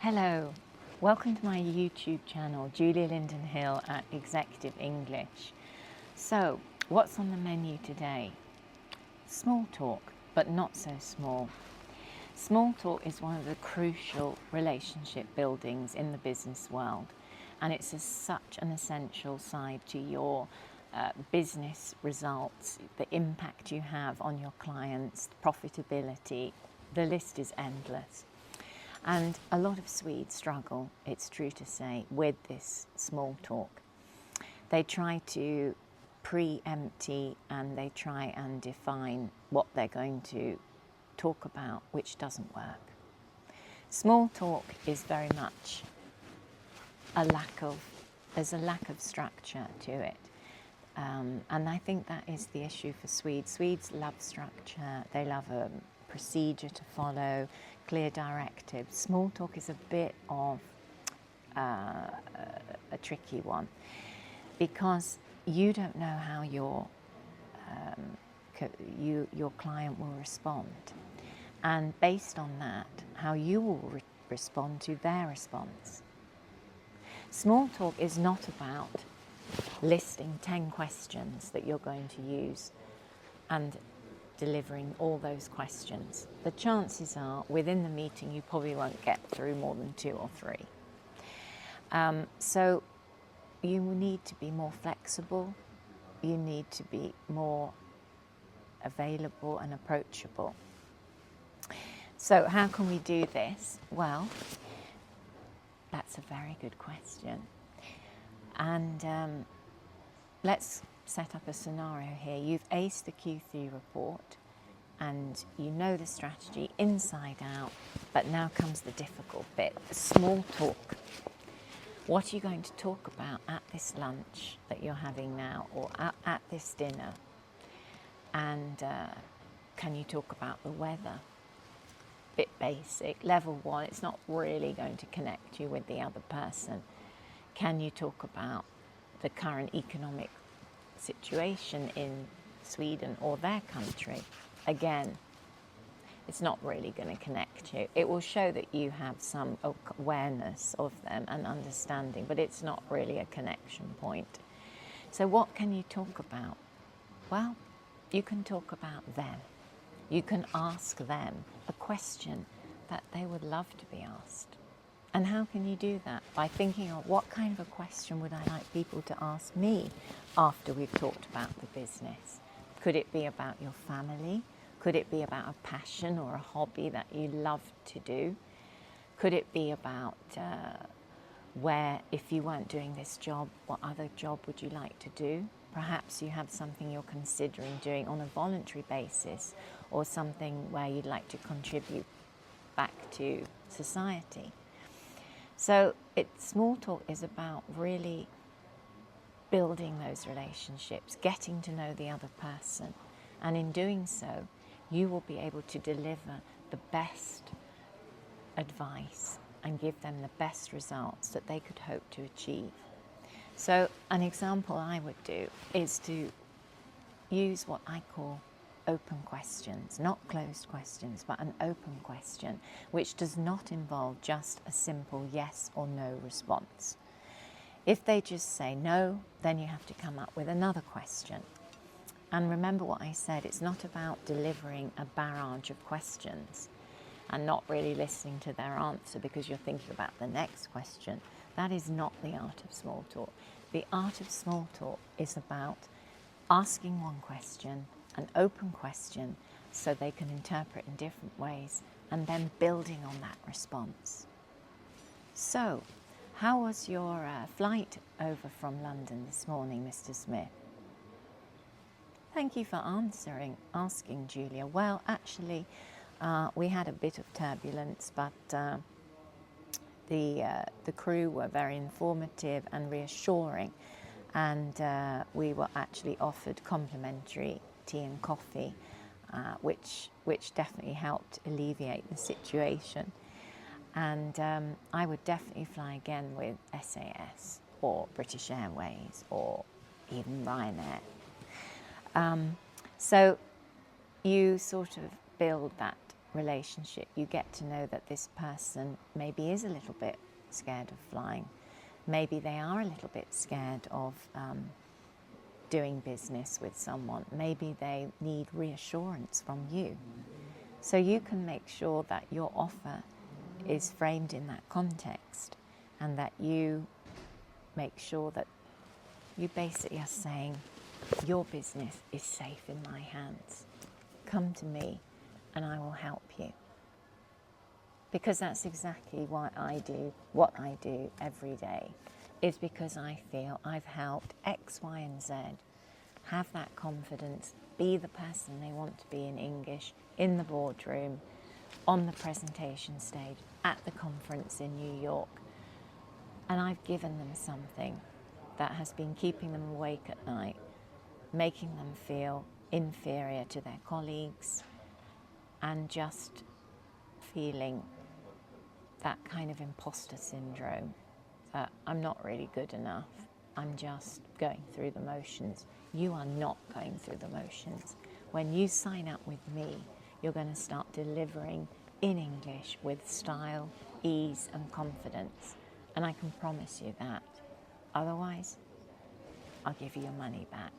Hello, welcome to my YouTube channel, Julia Linden-Hill at Executive English. So, what's on the menu today? Small talk, but not so small. Small talk is one of the crucial relationship buildings in the business world, and it's such an essential side to your business results, the impact you have on your clients, profitability. The list is endless. And a lot of Swedes struggle, it's true to say, with this small talk. They try to pre-empty and they try and define what they're going to talk about, which doesn't work. Small talk is very much there's a lack of structure to it. And I think that is the issue for Swedes. Swedes love structure, they love a procedure to follow, clear directives. Small talk is a bit of a tricky one because you don't know how your client will respond, and based on that, how you will respond to their response. Small talk is not about listing 10 questions that you're going to use and delivering all those questions. The chances are within the meeting you probably won't get through more than 2 or 3. So you need to be more flexible, you need to be more available and approachable. So how can we do this? Well, that's a very good question. And let's set up a scenario here. You've aced the Q3 report and you know the strategy inside out, but now comes the difficult bit, the small talk. What are you going to talk about at this lunch that you're having now, or at this dinner? And can you talk about the weather? Bit basic. Level 1, it's not really going to connect you with the other person. Can you talk about the current economic situation in Sweden or their country? Again, it's not really going to connect you. It will show that you have some awareness of them and understanding, but it's not really a connection point. So what can you talk about? Well, you can talk about them. You can ask them a question that they would love to be asked. And how can you do that? By thinking of what kind of a question would I like people to ask me after we've talked about the business? Could it be about your family? Could it be about a passion or a hobby that you love to do? Could it be about where, if you weren't doing this job, what other job would you like to do? Perhaps you have something you're considering doing on a voluntary basis, or something where you'd like to contribute back to society. So small talk is about really building those relationships, getting to know the other person, and in doing so, you will be able to deliver the best advice and give them the best results that they could hope to achieve. So an example I would do is to use what I call open questions, not closed questions, but an open question, which does not involve just a simple yes or no response. If they just say no, then you have to come up with another question. And remember what I said, it's not about delivering a barrage of questions and not really listening to their answer because you're thinking about the next question. That is not the art of small talk. The art of small talk is about asking one question, an open question, so they can interpret in different ways, and then building on that response. So, how was your flight over from London this morning, Mr. Smith? Thank you for asking, Julia. Well, actually, we had a bit of turbulence, but the crew were very informative and reassuring, and we were actually offered complimentary tea and coffee, which definitely helped alleviate the situation. And I would definitely fly again with SAS or British Airways or even Ryanair. So you sort of build that relationship, you get to know that this person maybe is a little bit scared of flying. Maybe they are a little bit scared of doing business with someone. Maybe they need reassurance from you. So you can make sure that your offer is framed in that context, and that you make sure that you basically are saying, your business is safe in my hands. Come to me and I will help you. Because that's exactly why I do what I do every day, is because I feel I've helped X, Y, and Z have that confidence, be the person they want to be in English, in the boardroom, on the presentation stage, at the conference in New York. And I've given them something that has been keeping them awake at night, making them feel inferior to their colleagues, and just feeling that kind of imposter syndrome, that I'm not really good enough, I'm just going through the motions. You are not going through the motions. When you sign up with me, you're going to start delivering in English with style, ease, and confidence. And I can promise you that. Otherwise, I'll give you your money back.